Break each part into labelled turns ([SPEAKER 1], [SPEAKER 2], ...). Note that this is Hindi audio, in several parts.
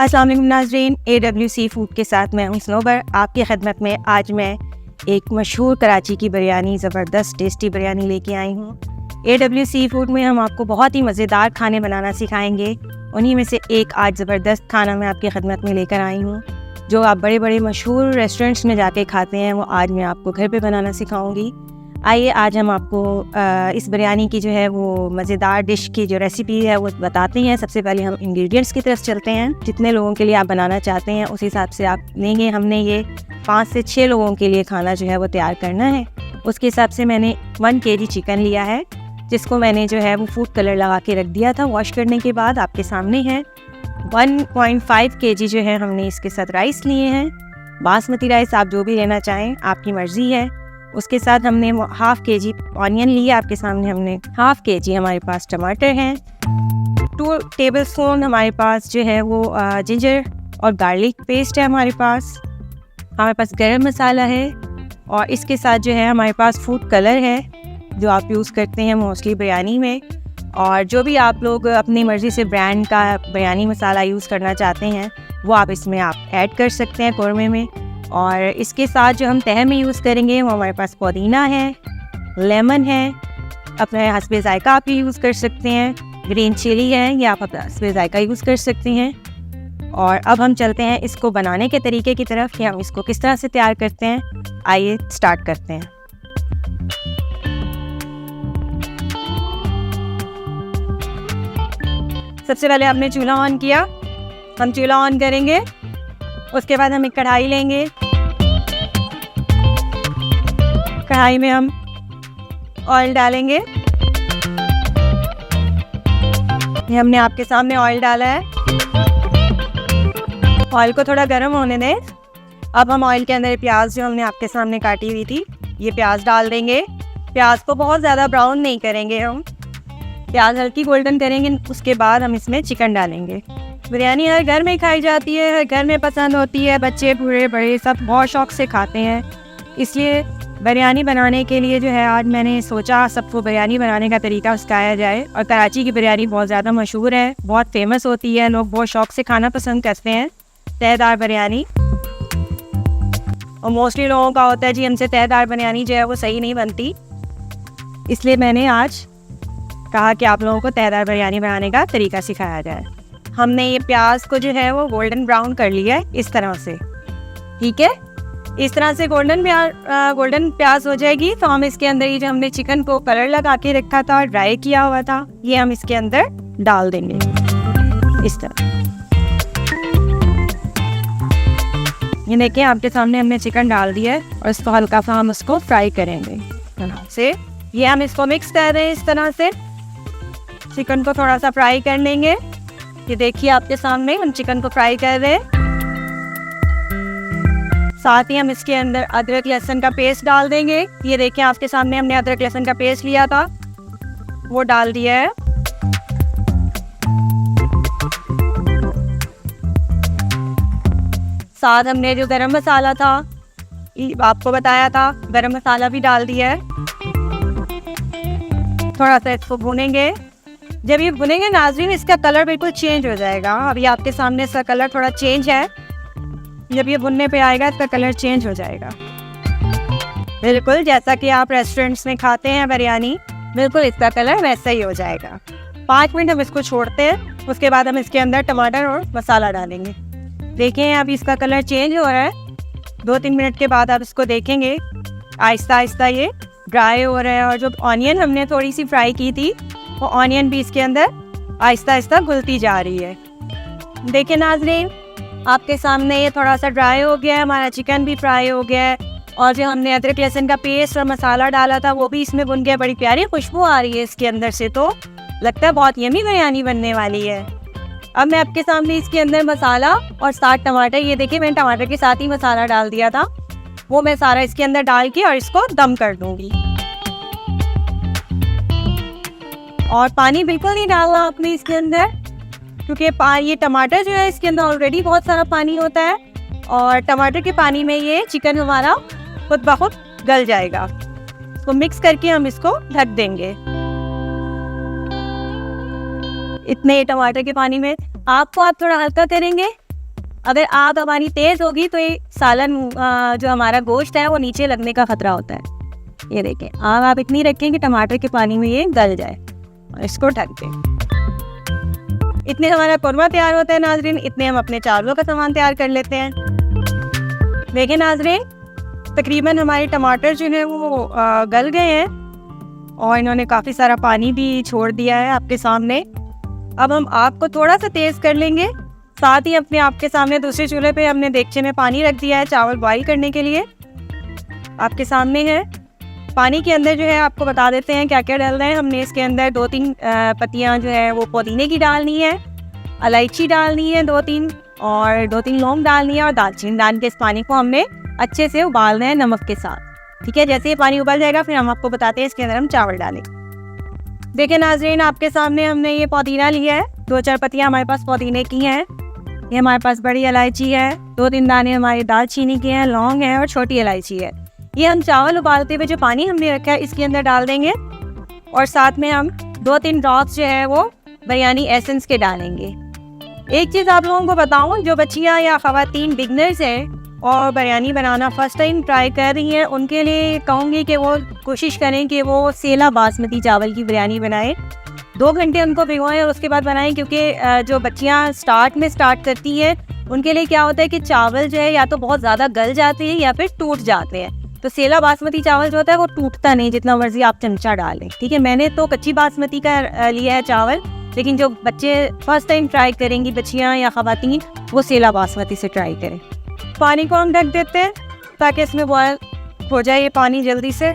[SPEAKER 1] अस्सलाम वालेकुम नाज़रीन, AWC फूड के साथ मैं हूं स्नोबर। आपकी खिदमत में आज मैं एक मशहूर कराची की बिरयानी, ज़बरदस्त टेस्टी बिरयानी लेके आई हूं। AWC फूड में हम आपको बहुत ही मज़ेदार खाने बनाना सिखाएंगे। उन्हीं में से एक आज ज़बरदस्त खाना मैं आपकी खिदमत में लेकर आई हूं, जो आप बड़े बड़े मशहूर रेस्टोरेंट्स में जाके खाते हैं, वो आज मैं आपको घर पे बनाना सिखाऊंगी। आइए आज हम आपको इस बिरयानी की जो है वो मज़ेदार डिश की जो रेसिपी है वो बताते हैं। सबसे पहले हम इंग्रेडिएंट्स की तरफ चलते हैं। जितने लोगों के लिए आप बनाना चाहते हैं उस हिसाब से आप लेंगे। हमने ये 5 से 6 लोगों के लिए खाना जो है वो तैयार करना है। उसके हिसाब से मैंने 1 kg चिकन लिया है, जिसको मैंने जो है वो फूड कलर लगा के रख दिया था। वॉश करने के बाद आपके सामने है। 1.5 kg जो है हमने इसके साथ राइस लिए हैं। बासमती राइस आप जो भी लेना चाहें, आपकी मर्ज़ी है। उसके साथ हमने 1/2 kg ऑनियन लिया। आपके सामने हमने 1/2 kg हमारे पास टमाटर हैं। 2 टेबलस्पून हमारे पास जो है वो जिंजर और गार्लिक पेस्ट है। हमारे पास गरम मसाला है, और इसके साथ जो है हमारे पास फूड कलर है, जो आप यूज़ करते हैं मोस्टली बिरयानी में। और जो भी आप लोग अपनी मर्ज़ी से ब्रांड का बिरयानी मसाला यूज़ करना चाहते हैं वो आप इसमें ऐड कर सकते हैं कौरमे में। और इसके साथ जो हम तह में यूज़ करेंगे वो हमारे पास पुदीना है, लेमन है, अपने हस्बे ज़ायका आप ये यूज़ कर सकते हैं। ग्रीन चिली है, ये आप अपना हस्बे ज़ायका यूज़ कर सकते हैं। और अब हम चलते हैं इसको बनाने के तरीके की तरफ कि हम इसको किस तरह से तैयार करते हैं। आइए स्टार्ट करते हैं। सबसे पहले हमने चूल्हा ऑन किया। हम चूल्हा ऑन करेंगे, उसके बाद हम एक कढ़ाई लेंगे। कढ़ाई में हम ऑयल डालेंगे। ये हमने आपके सामने ऑयल डाला है। ऑयल को थोड़ा गर्म होने दें। अब हम ऑयल के अंदर प्याज जो हमने आपके सामने काटी हुई थी, ये प्याज डाल देंगे। प्याज को बहुत ज़्यादा ब्राउन नहीं करेंगे, हम प्याज हल्की गोल्डन करेंगे। उसके बाद हम इसमें चिकन डालेंगे। बिरयानी हर घर में खाई जाती है, हर घर में पसंद होती है। बच्चे बूढ़े बड़े सब बहुत शौक़ से खाते हैं। इसलिए बिरयानी बनाने के लिए जो है आज मैंने सोचा सबको बिरयानी बनाने का तरीका सिखाया जाए। और कराची की बिरयानी बहुत ज़्यादा मशहूर है, बहुत फेमस होती है, लोग बहुत शौक़ से खाना पसंद करते हैं तहदार बिरयानी। और मोस्टली लोगों का होता है जी हमसे तहदार बिरयानी जो है वो सही नहीं बनती, इसलिए मैंने आज कहा कि आप लोगों को तहदार बिरयानी बनाने का तरीका सिखाया जाए। हमने ये प्याज को जो है वो गोल्डन ब्राउन कर लिया है इस तरह से, ठीक है। इस तरह से गोल्डन प्याज हो जाएगी तो हम इसके अंदर ये जो हमने चिकन को कलर लगा के रखा था, ड्राई किया हुआ था, ये हम इसके अंदर डाल देंगे इस तरह। ये देखिए आपके सामने हमने चिकन डाल दिया है, और इसको हल्का सा हम इसको फ्राई करेंगे से। ये हम इसको मिक्स कर रहे हैं इस तरह से। चिकन को थोड़ा सा फ्राई कर लेंगे। ये देखिए आपके सामने हम चिकन को फ्राई कर रहे हैं। साथ ही हम इसके अंदर अदरक लहसुन का पेस्ट डाल देंगे। ये देखिए आपके सामने हमने अदरक लहसुन का पेस्ट लिया था, वो डाल दिया है। साथ हमने जो गरम मसाला था आपको बताया था, गरम मसाला भी डाल दिया है। थोड़ा सा इसको भूनेंगे। जब ये भुनेंगे नाज़रीन, इसका कलर बिल्कुल चेंज हो जाएगा। अभी आपके सामने इसका कलर थोड़ा चेंज है। जब ये भुनने पे आएगा इसका कलर चेंज हो जाएगा, बिल्कुल जैसा कि आप रेस्टोरेंट्स में खाते हैं बिरयानी, बिल्कुल इसका कलर वैसा ही हो जाएगा। 5 मिनट हम इसको छोड़ते हैं। उसके बाद हम इसके अंदर टमाटर और मसाला डालेंगे। देखें अब इसका कलर चेंज हो रहा है। 2-3 मिनट के बाद आप इसको देखेंगे आहिस्ता आहिस्ता ये ड्राई हो रहा है। और जो ऑनियन हमने थोड़ी सी फ्राई की थी, वो ऑनियन भी इसके अंदर आहिस्ता आहिस्ता घुलती जा रही है। देखिए नाज़रीन, आपके सामने ये थोड़ा सा ड्राई हो गया है, हमारा चिकन भी फ्राई हो गया है। और जो हमने अदरक लहसुन का पेस्ट और मसाला डाला था वो भी इसमें भुन गया। बड़ी प्यारी खुशबू आ रही है इसके अंदर से, तो लगता है बहुत यमी बिरयानी बनने वाली है। अब मैं आपके सामने इसके अंदर मसाला और साथ टमाटर, ये देखिए मैंने टमाटर के साथ ही मसाला डाल दिया था, वो मैं सारा इसके अंदर डाल के और इसको दम कर दूँगी। और पानी बिल्कुल नहीं डालना आपने इसके अंदर, क्योंकि ये टमाटर जो है इसके अंदर ऑलरेडी बहुत सारा पानी होता है, और टमाटर के पानी में ये चिकन हमारा खुद ब खुद गल जाएगा। तो मिक्स करके हम इसको ढक देंगे। इतने टमाटर के पानी में आप थोड़ा हल्का करेंगे अगर आग हमारी तेज़ होगी तो ये सालन जो हमारा गोश्त है वो नीचे लगने का ख़तरा होता है। ये देखें, आग आप इतनी रखें कि टमाटर के पानी में ये गल जाए और इसको ढक दें। इतने हमारा कौरमा तैयार होता है नाजरीन, इतने हम अपने चावलों का सामान तैयार कर लेते हैं। देखें नाजरीन, तकरीबन हमारे टमाटर जो है वो गल गए हैं और इन्होंने काफ़ी सारा पानी भी छोड़ दिया है आपके सामने। अब हम आग को थोड़ा सा तेज़ कर लेंगे। साथ ही अपने आपके सामने दूसरे चूल्हे पे हमने देगचे में पानी रख दिया है चावल बॉईल करने के लिए, आपके सामने है। पानी के अंदर जो है आपको बता देते हैं क्या क्या डालना है। हमने इसके अंदर 2-3 पत्तियाँ जो है वो पुदीने की डालनी है, इलायची डालनी है 2-3 और 2-3 लौंग डालनी है और दालचीनी डाल के इस पानी को हमने अच्छे से उबालना है नमक के साथ। ठीक है, जैसे ये पानी उबल जाएगा फिर हम आपको बताते हैं इसके अंदर हम चावल डालें। देखिए नाजरीन, आपके सामने हमने ये पुदीना लिया है, 2-4 पत्तियाँ हमारे पास पुदीने की हैं। ये हमारे पास बड़ी इलायची है, 2-3 दाने हमारे दालचीनी के हैं, लौंग है और छोटी इलायची है। ये हम चावल उबालते हुए जो पानी हमने रखा है इसके अंदर डाल देंगे और साथ में हम 2-3 ड्रॉप्स जो है वो बिरयानी एसेंस के डालेंगे। एक चीज़ आप लोगों को बताऊं, जो बच्चियां या ख़वातीन बिगनर्स हैं और बिरयानी बनाना फ़र्स्ट टाइम ट्राई कर रही हैं, उनके लिए कहूँगी कि वो कोशिश करें कि वो सेला बासमती चावल की बिरयानी बनाएं। 2 घंटे उनको भिगोएं और उसके बाद बनाएं, क्योंकि जो बच्चियाँ स्टार्ट करती हैं उनके लिए क्या होता है कि चावल जो है या तो बहुत ज़्यादा गल जाते हैं या फिर टूट जाते हैं। तो सेला बासमती चावल जो होता है वो टूटता नहीं, जितना मर्जी आप चमचा डालें। ठीक है, मैंने तो कच्ची बासमती का लिया है चावल, लेकिन जो बच्चे फर्स्ट टाइम ट्राई करेंगी, बच्चियाँ या ख़वातीन, वो सेला बासमती से ट्राई करें। पानी को हम ढक देते हैं ताकि इसमें बॉयल हो जाए ये पानी जल्दी से।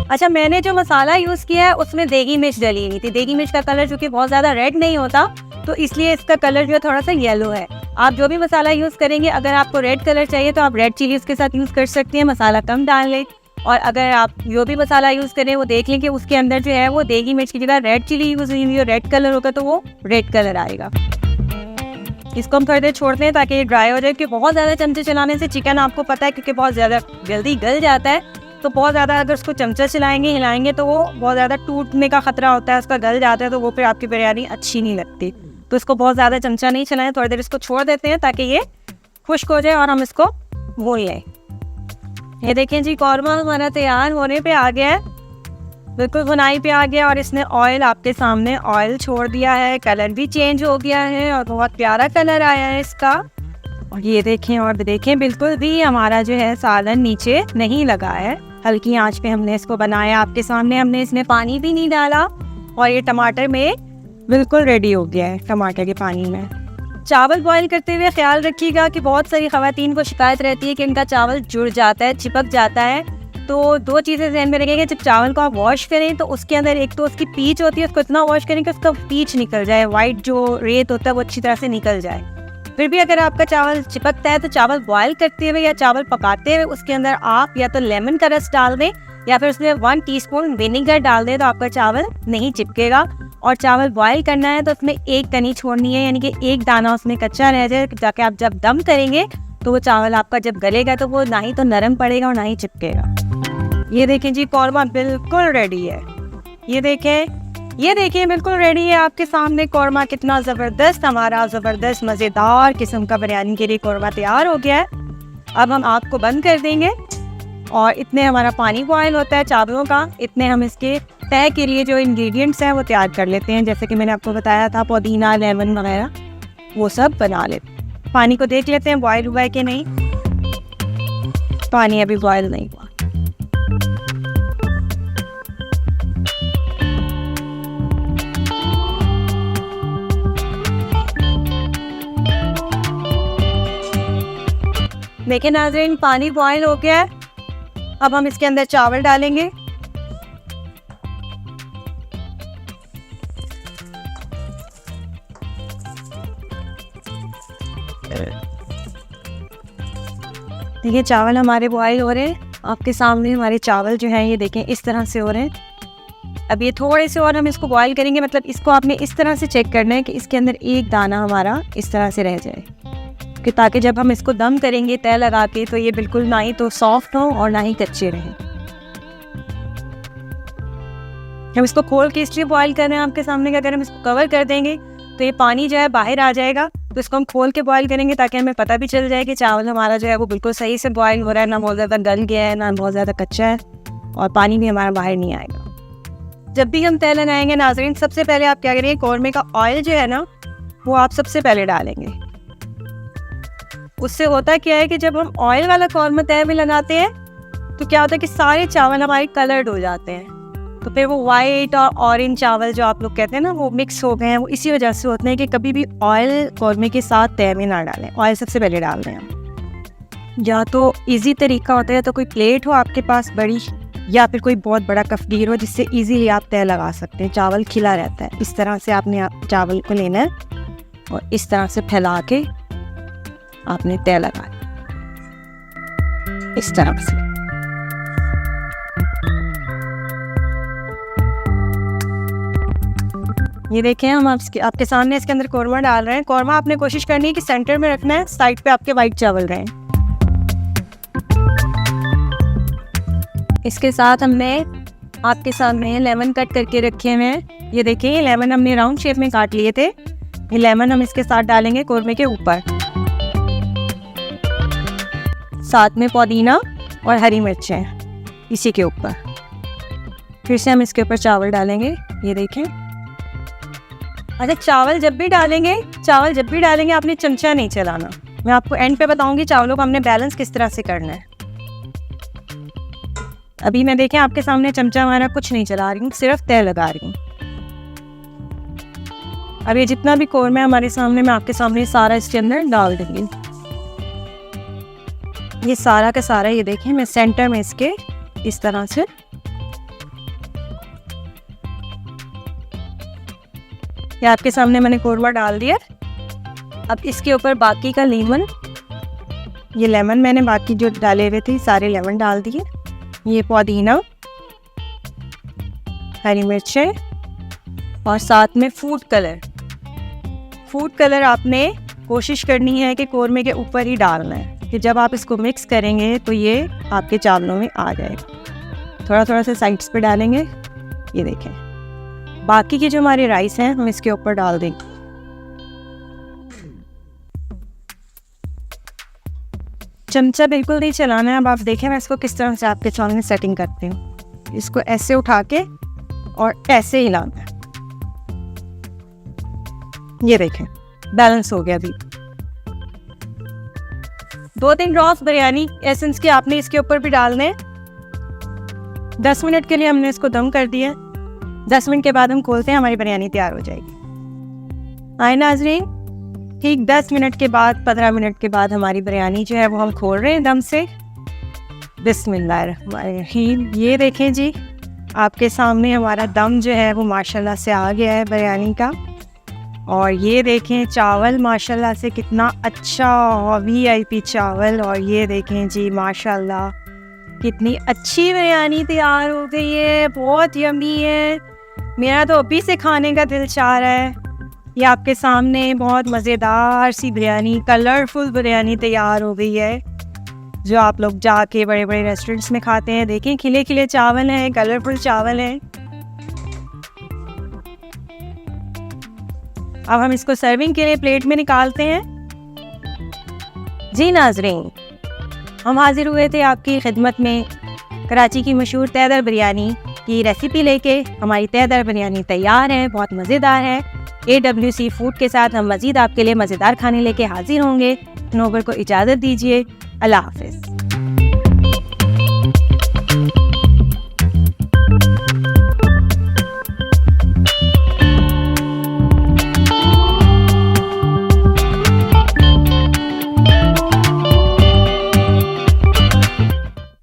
[SPEAKER 1] अच्छा, मैंने जो मसाला यूज़ किया है उसमें देगी मिर्च डली हुई थी। देगी मिर्च का कलर चूँकि बहुत ज़्यादा रेड नहीं होता तो इसलिए इसका कलर जो है थोड़ा सा येलो है। आप जो भी मसाला यूज़ करेंगे, अगर आपको रेड कलर चाहिए तो आप रेड चिली उसके साथ यूज़ कर सकते हैं, मसाला कम डाल लें। और अगर आप जो भी मसाला यूज़ करें वो देख लें कि उसके अंदर जो है वो देगी मिर्च की जगह रेड चिली यूज़ हुई हुई, रेड कलर होगा तो वो रेड कलर आएगा। इसको हम थोड़ी देर छोड़ते हैं ताकि ये ड्राई हो जाए, क्योंकि बहुत ज़्यादा चमचे चलाने से चिकन आपको पता है क्योंकि बहुत ज़्यादा जल्दी गल जाता है, तो बहुत ज़्यादा अगर उसको चमचा चलाएंगे, हिलाएंगे तो वो बहुत ज़्यादा टूटने का ख़तरा होता है, उसका गल जाता है, तो वो फिर आपकी बिरयानी अच्छी नहीं लगती। तो इसको बहुत ज़्यादा चमचा नहीं चलाएं, थोड़ी देर इसको छोड़ देते हैं ताकि ये खुश्क हो जाए और हम इसको भून लें। ये देखें जी, कौरमा हमारा तैयार होने पे आ गया है, बिल्कुल बुनाई पे आ गया और इसने ऑयल आपके सामने ऑयल छोड़ दिया है, कलर भी चेंज हो गया है और बहुत प्यारा कलर आया है इसका। और ये देखें, और देखें बिल्कुल भी हमारा जो है सालन नीचे नहीं लगा है, हल्की आंच पे हमने इसको बनाया। आपके सामने हमने इसमें पानी भी नहीं डाला और ये टमाटर में बिल्कुल रेडी हो गया है टमाटर के पानी में। चावल बॉईल करते हुए ख्याल रखिएगा कि बहुत सारी ख़वातीन को शिकायत रहती है कि इनका चावल जुड़ जाता है, चिपक जाता है। तो 2 चीज़ें ध्यान में रखिएगा, जब चावल को आप वॉश करें तो उसके अंदर एक तो उसकी पीच होती है, उसको इतना वॉश करें कि उसका पीच निकल जाए, वाइट जो रेत होता है वो अच्छी तरह से निकल जाए। फिर भी अगर आपका चावल चिपकता है तो चावल बॉईल करते हुए या चावल पकाते हुए उसके अंदर आप या तो लेमन का रस डाल दें या फिर उसमें 1 टीस्पून विनेगर डाल दें, तो आपका चावल नहीं चिपकेगा। और चावल बॉईल करना है तो उसमें 1 कनी छोड़नी है, यानी कि 1 दाना उसमें कच्चा रह जाए, ताकि आप जब दम करेंगे तो वो चावल आपका जब गलेगा तो वो ना ही तो नरम पड़ेगा और ना ही चिपकेगा। ये देखें जी, कौरमा बिल्कुल रेडी है। ये देखें बिल्कुल रेडी है आपके सामने कौरमा। कितना ज़बरदस्त, हमारा ज़बरदस्त मज़ेदार किस्म का बिरयानी के लिए कौरमा तैयार हो गया है। अब हम आग को बंद कर देंगे और इतने हमारा पानी बॉयल होता है चावलों का, इतने हम इसके तय के लिए जो इंग्रेडिएंट्स हैं वो तैयार कर लेते हैं। जैसे कि मैंने आपको बताया था, पुदीना, लेमन वगैरह वो सब बना लेते हैं। पानी को देख लेते हैं बॉयल हुआ है कि नहीं। पानी अभी बॉयल नहीं हुआ। देखिए नाज़रीन, पानी बॉयल हो गया है। अब हम इसके अंदर चावल डालेंगे। देखिए चावल हमारे बॉयल हो रहे हैं, आपके सामने हमारे चावल जो हैं ये देखें इस तरह से हो रहे हैं। अब ये थोड़े से और हम इसको बॉयल करेंगे, मतलब इसको आपने इस तरह से चेक करना है कि इसके अंदर 1 दाना हमारा इस तरह से रह जाए, कि ताकि जब हम इसको दम करेंगे तय लगा के तो ये बिल्कुल ना ही तो सॉफ्ट हो और ना ही कच्चे रहें। हम इसको खोल के इसलिए बॉयल कर रहे हैं आपके सामने कि अगर हम इसको कवर कर देंगे तो ये पानी जो है बाहर आ जाएगा, तो इसको हम खोल के बॉईल करेंगे ताकि हमें पता भी चल जाए कि चावल हमारा जो है वो बिल्कुल सही से बॉईल हो रहा है, ना बहुत ज़्यादा गल गया है ना बहुत ज़्यादा कच्चा है, और पानी भी हमारा बाहर नहीं आएगा। जब भी हम तेल लगाएंगे नाज़रीन, सबसे पहले आप क्या करेंगे, कौरमे का ऑयल जो है ना वो आप सबसे पहले डालेंगे। उससे होता क्या है कि जब हम ऑयल वाला कौरमा तय में लगाते हैं तो क्या होता है कि सारे चावल हमारे कलर्ड हो जाते हैं, तो फिर वो वाइट और ऑरेंज चावल जो आप लोग कहते हैं ना वो मिक्स हो गए हैं। वो इसी वजह से होते हैं कि कभी भी ऑयल कौरमे के साथ तय में ना डालें, ऑयल सबसे पहले डाल दें हम। या तो इजी तरीका होता है तो कोई प्लेट हो आपके पास बड़ी, या फिर कोई बहुत बड़ा कफगीर हो जिससे इजीली आप तय लगा सकते हैं, चावल खिला रहता है। इस तरह से आपने चावल को लेना है और इस तरह से फैला के आपने तय लगा इस तरह से। ये देखें हम आपके सामने इसके अंदर कौरमा डाल रहे हैं। कौरमा आपने कोशिश करनी है कि सेंटर में रखना है, साइड पे आपके वाइट चावल रहें। इसके साथ हमने आपके सामने लेमन कट करके रखे हुए हैं। ये देखिए ये लेमन हमने राउंड शेप में काट लिए थे। ये लेमन हम इसके साथ डालेंगे कौरमे के ऊपर, साथ में पुदीना और हरी मिर्चें इसी के ऊपर। फिर से हम इसके ऊपर चावल डालेंगे। ये देखें। अच्छा, चावल जब भी डालेंगे आपने चमचा नहीं चलाना। मैं आपको एंड पे बताऊंगी चावलों को हमने बैलेंस किस तरह से करना है। अभी मैं देखें आपके सामने चमचा हमारा कुछ नहीं चला रही हूँ, सिर्फ तय लगा रही हूँ। अब ये जितना भी कौरमा है हमारे सामने, मैं आपके सामने सारा इसके अंदर डाल दूंगी। ये सारा का सारा, ये देखें मैं सेंटर में इसके इस तरह से ये आपके सामने मैंने कौरमा डाल दिया। अब इसके ऊपर बाकी का ये लेमन मैंने बाकी जो डाले हुए थे सारे लेमन डाल दिए। ये पुदीना, हरी मिर्चें और साथ में फूड कलर आपने कोशिश करनी है कि कौरमे के ऊपर ही डालना है, कि जब आप इसको मिक्स करेंगे तो ये आपके चावलों में आ जाएगा। थोड़ा थोड़ा सा साइड्स पे डालेंगे। ये देखें बाकी के जो हमारे राइस हैं हम इसके ऊपर डाल देंगे। चमचा बिल्कुल नहीं चलाना है। अब आप देखें मैं इसको किस तरह से आपके सामने सेटिंग करती हूँ। इसको ऐसे उठा के और ऐसे हिलाना है। ये देखें बैलेंस हो गया। अभी 2-3 ड्रॉप्स बिरयानी एसेंस के आपने इसके ऊपर भी डालने। 10 मिनट के लिए हमने इसको दम कर दिया। 10 मिनट के बाद हम खोलते हैं, हमारी बिरयानी तैयार हो जाएगी। आए नाज़रीन, ठीक 10 मिनट के बाद 15 मिनट के बाद हमारी बिरयानी जो है वो हम खोल रहे हैं दम से। बिस्मिल्लाहिर्रहमानिर्रहीम। ये देखें जी आपके सामने हमारा दम जो है वो माशाल्लाह से आ गया है बिरयानी का। और ये देखें चावल माशाल्लाह से कितना अच्छा VIP चावल। और ये देखें जी माशाल्लाह कितनी अच्छी बिरयानी तैयार हो गई है, बहुत यम्मी है। मेरा तो अभी से खाने का दिल चाह रहा है। ये आपके सामने बहुत मज़ेदार सी बिरयानी, कलरफुल बिरयानी तैयार हो गई है, जो आप लोग जाके बड़े बड़े रेस्टोरेंट्स में खाते हैं। देखें खिले खिले चावल हैं, कलरफुल चावल हैं। अब हम इसको सर्विंग के लिए प्लेट में निकालते हैं। जी नाज़रीन, हम हाजिर हुए थे आपकी खिदमत में कराची की मशहूर तय बिरयानी की रेसिपी लेके। हमारी तय बिरयानी तैयार है, बहुत मज़ेदार है। AWC फूड के साथ हम मज़ीद आपके लिए मज़ेदार खाने लेके हाजिर होंगे। नोबर को इजाज़त दीजिए। अल्लाह हाफ़िज़।